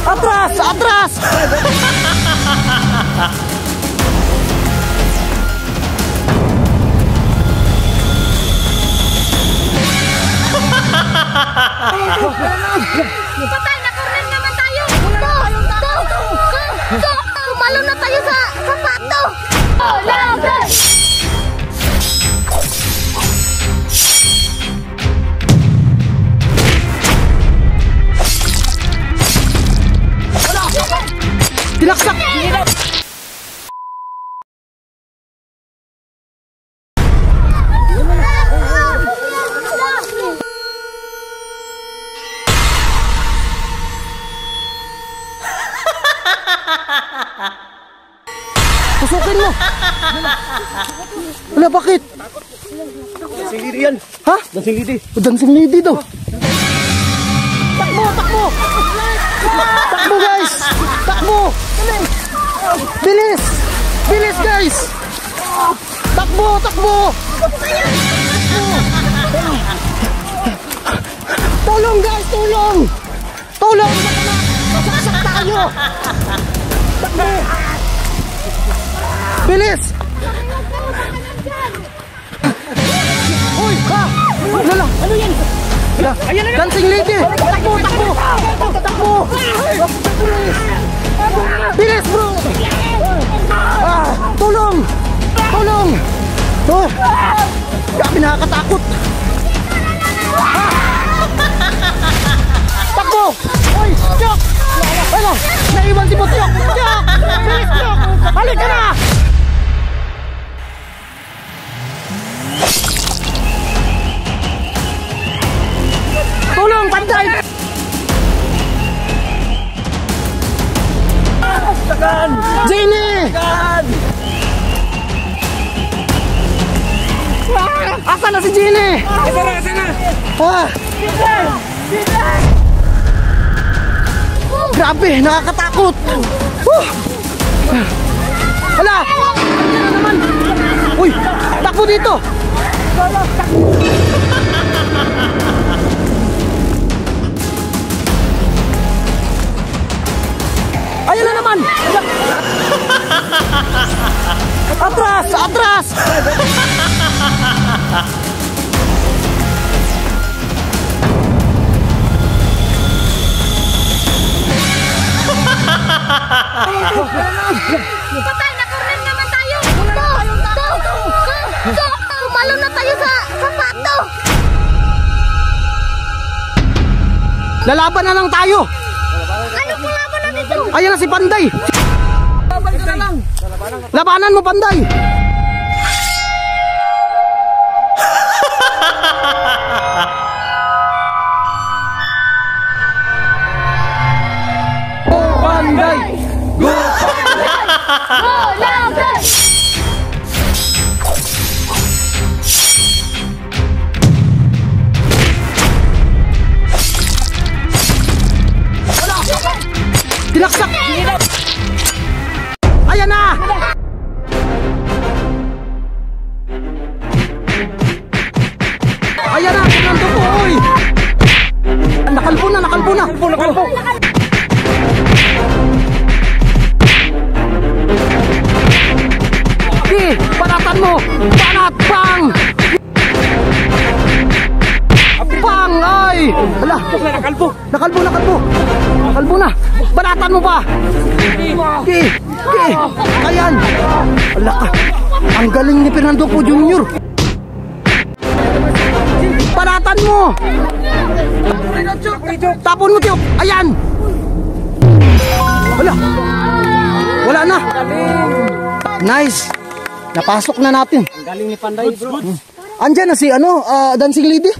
Atras! Atras! Patay na, corner naman tayo. Tumalo na tayo sa sapato. Laban! Tinaksak! Pasukin mo! Wala, bakit? Dancing lady yan. Ha? Dancing lady. Dancing lady daw. Takbo! Takbo! Takbo, guys! Takbo! Bilis! Bilis, guys! Takbo! Takbo! Tulong, guys! Tulong! Tulong! Masaksak tayo! Takbo! Bilis! Uy! Ha! Lala! Ano yan? Dancing lady! Takbo! Takbo! Takbo! Bilis, bro! Ah! Tulong! Tulong! Oh! Kami nakakatakot! Ah! Takbo! Uy! Tiyok! Ano? Naiwan si Butyok! Tiyok! Bilis, Tiyok! Halika na! Tulong! Panday! Tagan! Jenny! Tagan! Asa na si Jenny? Asa na! Ah! Grabe, nakakatakot. Hala! Ano naman? Uy, takbo dito. Ayan na naman. Atras, atras. Patay na, corner naman tayo. Tumalo na tayo sa sapato. Lalaban na lang tayo. Ano pong laban na dito? Ayan na si Panday. Laban ka na lang! Labanan mo, Panday. Panday! Go, laban! Tinaksak! Ayan na! Ayan na! Nandun po! Uy! Nakalbo na! Nakalbo na! Nakalbo! Di! Panatan mo! Panat! Pang! Pang! Ay! Hala! Nakalbo! Nakalbo! Nakalbo! Nakalbo na! Panatan mo pa! Di! Di! Ayan! Ala ka! Ang galing ni Fernando po Jr. Panatan mo! Tapon mo, Tiyok! Ayan! Wala! Wala na! Nice! Napasok na natin. Ang galing ni Panday, bro. Andyan na si dancing lady.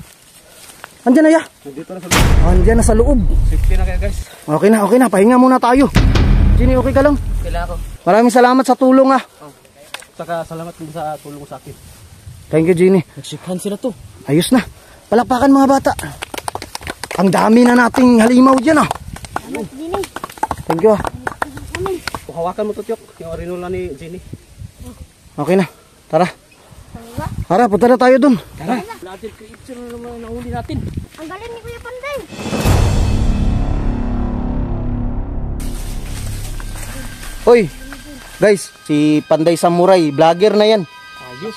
Andyan na ya. Dito na sa Andyan na sa loob. safety na kaya, guys. Okay na, okay na. Pahinga muna tayo. Jenny, okay ka lang? Kailangan ko. Maraming salamat sa tulong ah. Saka salamat din sa tulong mo sa akin. Thank you, Jenny. Nagsikan sila to. Ayos na. Palakpakan mga bata. Ang dami na nating halimaw dyan ah. Thank you ah. Kung hawakan mo to, Tiyok, yung arinola ni Jenny. Okay na. Tara. Tara, punta na tayo dun. Tara. Natin creature na naman nahuli natin. Ang galing ni Kuya Panday. Hoy, guys, si Panday Samurai, vlogger na yan. Ayos.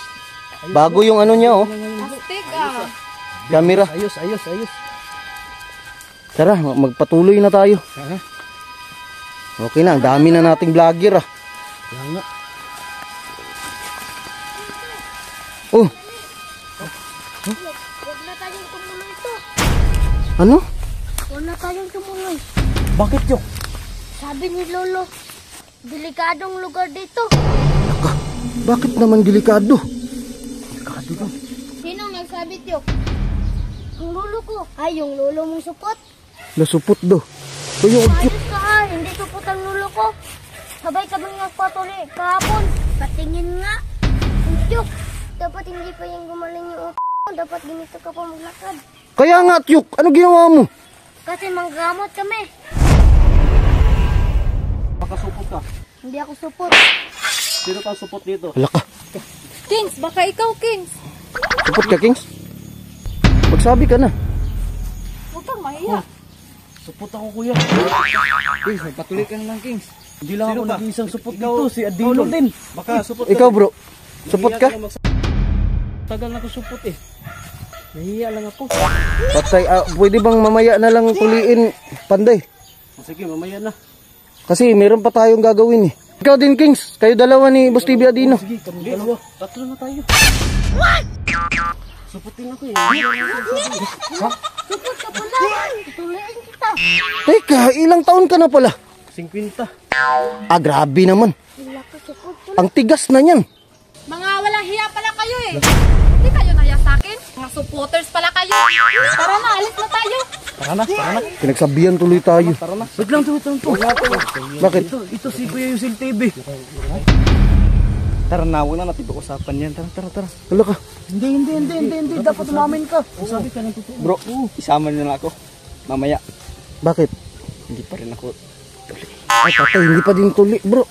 Bago yung ano niya, oh. Astig ah. Camera. Ayos. Tara, magpatuloy na tayo. Okay na, ang dami na nating vlogger, ah. Kaya nga. Oh, Huwag na tayong tumuloy to. ano? Huwag na tayong tumuloy. Bakit Yok? Sabi ni Lolo, delikadong lugar dito. Bakit naman delikado? Sino nagsabi, Tiyok? Yung lolo ko. Ay, yung lolo mong supot. Nasupot do. Uy, yung Ayos ka ah, hindi supot ang lolo ko. Sabay kami nagpatuloy kahapon. Patingin nga. Tiyok, dapat hindi pa yung gumaling yung utak mo. Dapat ganito ka pa maglakad. Kaya nga, Tyuk, ano ginawa mo? Kasi manggamot kami. Makasupot ka. Hindi ako supot. Sino ka supot dito? Wala ka. Kings, baka ikaw, Kings. Supot ka, Kings? Magsabi ka na. Huwag kang mahiya. Supot ako kuya. Kings, magpatuloy ka na lang, Kings. Hindi lang ako nag-iisang supot dito. Si Adino din. Baka supot Ikaw, bro. Supot ka? Tagal na ko supot eh. Nahiya lang ako. Patay, pwede bang mamaya na lang tuliin, Panday? Sige, mamaya na. Kasi meron pa tayong gagawin eh. Ikaw din, Kings. Kayo dalawa ni Boss TV Adino. Sige, kami dalawa. Tatlo na tayo. Suputin ako eh. Supot ka pala. Tutuloyin kita. Teka, ilang taon ka na pala? 50. Grabe naman. Wala ka supot. Ang tigas na yan. Mga walang hiya pala kayo eh. Hindi kayo naya sa akin. Mga supporters pala kayo. Tara na, alis na tayo. Tara na. Pinagsabihan tuloy tayo. Wait lang, Bakit? Ito si Kuya Yusil TV. Tara na, wala natin pag-usapan yan. Tara. Wala ka. Hindi. Dapat umamin ka. Sabi ka ng totoo. Bro, isama nyo na ako. Mamaya, Bakit? hindi pa rin ako. Ay, patay, hindi pa din tuli, bro.